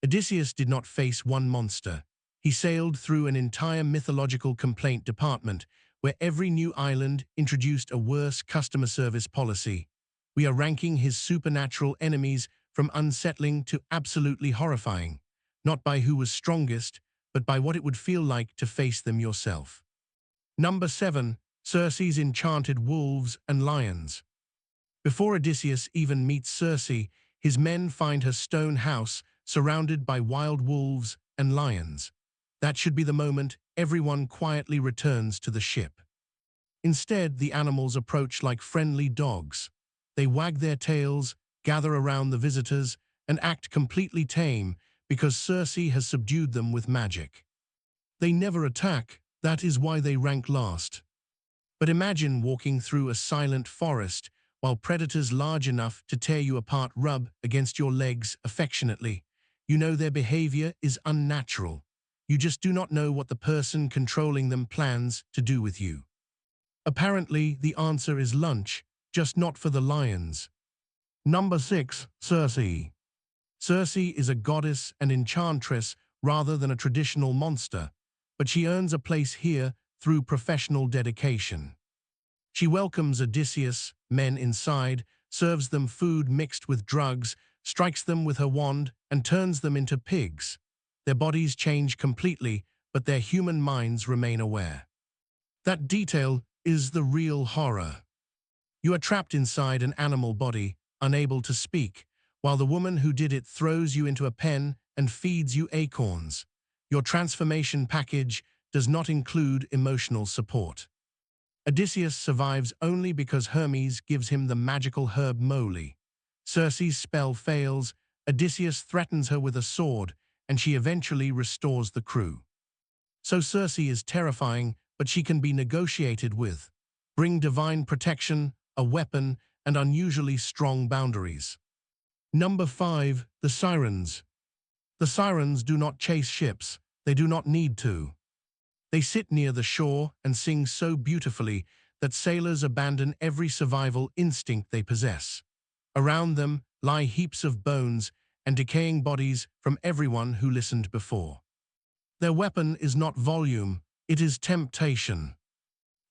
Odysseus did not face one monster. He sailed through an entire mythological complaint department where every new island introduced a worse customer service policy. We are ranking his supernatural enemies from unsettling to absolutely horrifying, not by who was strongest, but by what it would feel like to face them yourself. Number 7. Circe's enchanted wolves and lions. Before Odysseus even meets Circe, his men find her stone house surrounded by wild wolves and lions. That should be the moment everyone quietly returns to the ship. Instead, the animals approach like friendly dogs. They wag their tails, gather around the visitors, and act completely tame because Circe has subdued them with magic. They never attack, that is why they rank last. But imagine walking through a silent forest while predators large enough to tear you apart rub against your legs affectionately. You know their behavior is unnatural. You just do not know what the person controlling them plans to do with you. Apparently, the answer is lunch, just not for the lions. Number 6. Circe. Circe is a goddess and enchantress rather than a traditional monster, but she earns a place here through professional dedication. She welcomes Odysseus, men inside, serves them food mixed with drugs, strikes them with her wand, and turns them into pigs. Their bodies change completely, but their human minds remain aware. That detail is the real horror. You are trapped inside an animal body, unable to speak, while the woman who did it throws you into a pen and feeds you acorns. Your transformation package does not include emotional support. Odysseus survives only because Hermes gives him the magical herb moly. Circe's spell fails, Odysseus threatens her with a sword, and she eventually restores the crew. So Circe is terrifying, but she can be negotiated with. Bring divine protection, a weapon, and unusually strong boundaries. Number 5. The Sirens. The Sirens do not chase ships. They do not need to. They sit near the shore and sing so beautifully that sailors abandon every survival instinct they possess. Around them lie heaps of bones and decaying bodies from everyone who listened before. Their weapon is not volume, it is temptation.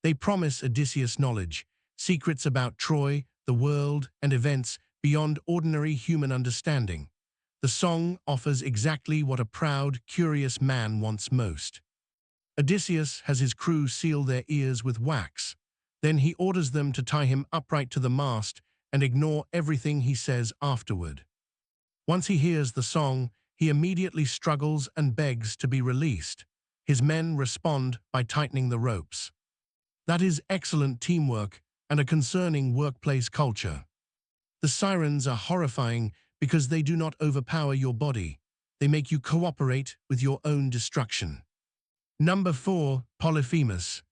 They promise Odysseus knowledge, secrets about Troy, the world, and events beyond ordinary human understanding. The song offers exactly what a proud, curious man wants most. Odysseus has his crew seal their ears with wax. Then he orders them to tie him upright to the mast and ignore everything he says afterward. Once he hears the song, he immediately struggles and begs to be released. His men respond by tightening the ropes. That is excellent teamwork and a concerning workplace culture. The Sirens are horrifying because they do not overpower your body. They make you cooperate with your own destruction. Number 4. Polyphemus.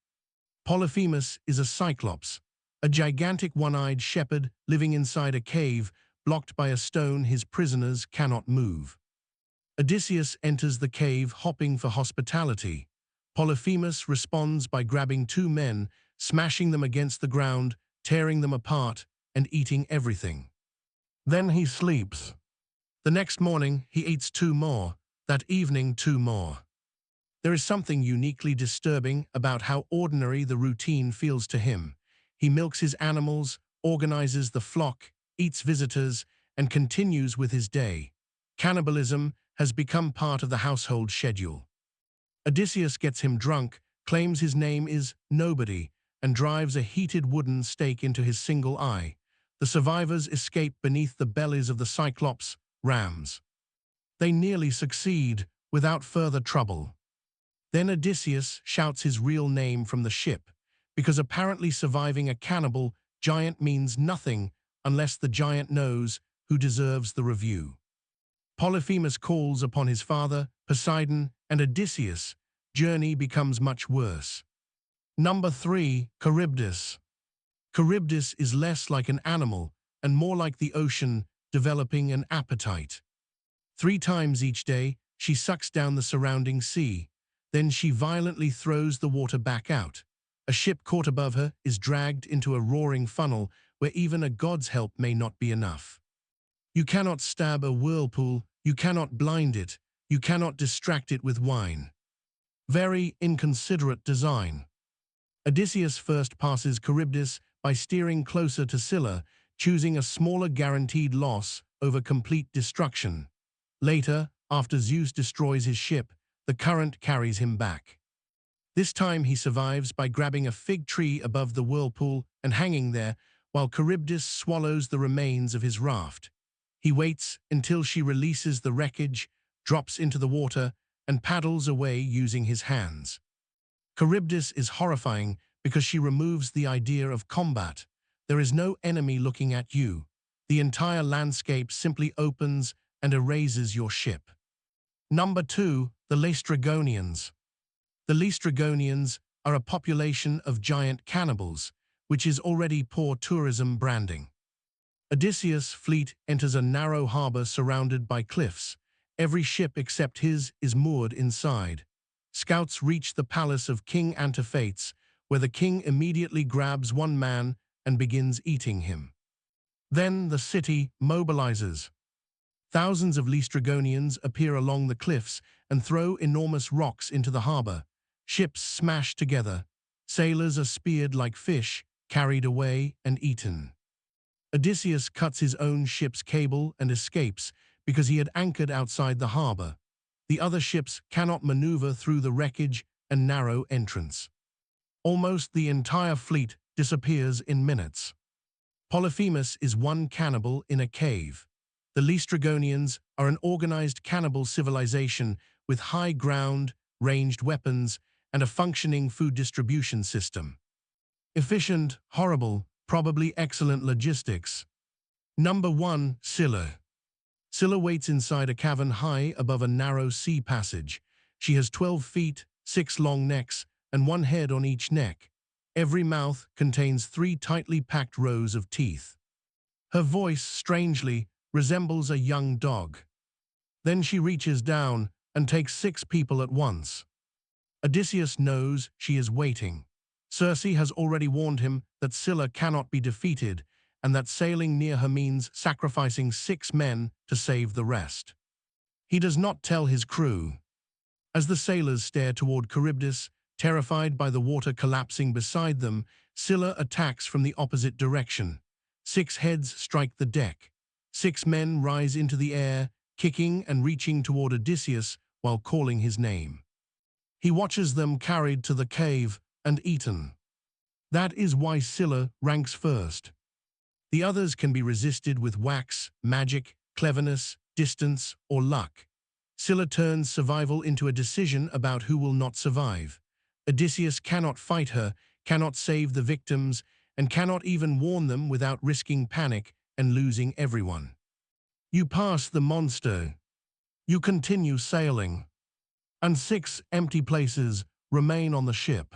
Polyphemus is a Cyclops, a gigantic one-eyed shepherd living inside a cave blocked by a stone his prisoners cannot move. Odysseus enters the cave hopping for hospitality. Polyphemus responds by grabbing 2 men, smashing them against the ground, tearing them apart, and eating everything. Then he sleeps. The next morning, he eats 2 more. That evening, 2 more. There is something uniquely disturbing about how ordinary the routine feels to him. He milks his animals, organizes the flock, eats visitors, and continues with his day. Cannibalism has become part of the household schedule. Odysseus gets him drunk, claims his name is Nobody, and drives a heated wooden stake into his single eye. The survivors escape beneath the bellies of the Cyclops, rams. They nearly succeed, without further trouble. Then Odysseus shouts his real name from the ship, because apparently surviving a cannibal giant means nothing unless the giant knows who deserves the review. Polyphemus calls upon his father, Poseidon, and Odysseus' journey becomes much worse. Number 3. Charybdis. Charybdis is less like an animal and more like the ocean developing an appetite. 3 times each day, she sucks down the surrounding sea. Then she violently throws the water back out. A ship caught above her is dragged into a roaring funnel where even a god's help may not be enough. You cannot stab a whirlpool, You cannot blind it. You cannot distract it with wine. Very inconsiderate design. Odysseus first passes Charybdis by steering closer to Scylla, choosing a smaller guaranteed loss over complete destruction. Later, after Zeus destroys his ship, the current carries him back. This time he survives by grabbing a fig tree above the whirlpool and hanging there, while Charybdis swallows the remains of his raft. He waits until she releases the wreckage, drops into the water, and paddles away using his hands. Charybdis is horrifying because she removes the idea of combat. There is no enemy looking at you. The entire landscape simply opens and erases your ship. Number 2, the Laestrygonians. The Laestrygonians are a population of giant cannibals, which is already poor tourism branding. Odysseus' fleet enters a narrow harbor surrounded by cliffs. Every ship except his is moored inside. Scouts reach the palace of King Antiphates, where the king immediately grabs one man and begins eating him. Then the city mobilizes. Thousands of Laestrygonians appear along the cliffs and throw enormous rocks into the harbor. Ships smash together. Sailors are speared like fish, carried away and eaten. Odysseus cuts his own ship's cable and escapes because he had anchored outside the harbor. The other ships cannot maneuver through the wreckage and narrow entrance. Almost the entire fleet disappears in minutes. Polyphemus is one cannibal in a cave. The Laestrygonians are an organized cannibal civilization with high ground, ranged weapons, and a functioning food distribution system. Efficient, horrible, probably excellent logistics. Number 1, Scylla. Scylla waits inside a cavern high above a narrow sea passage. She has 12 feet, 6 long necks, and 1 head on each neck. Every mouth contains 3 tightly packed rows of teeth. Her voice, strangely, resembles a young dog. Then she reaches down and takes 6 people at once. Odysseus knows she is waiting. Circe has already warned him that Scylla cannot be defeated and that sailing near her means sacrificing 6 men to save the rest. He does not tell his crew. As the sailors stare toward Charybdis, terrified by the water collapsing beside them, Scylla attacks from the opposite direction. 6 heads strike the deck. 6 men rise into the air, kicking and reaching toward Odysseus while calling his name. He watches them carried to the cave and eaten. That is why Scylla ranks first. The others can be resisted with wax, magic, cleverness, distance, or luck. Scylla turns survival into a decision about who will not survive. Odysseus cannot fight her, cannot save the victims, and cannot even warn them without risking panic and losing everyone. You pass the monster. You continue sailing. And 6 empty places remain on the ship.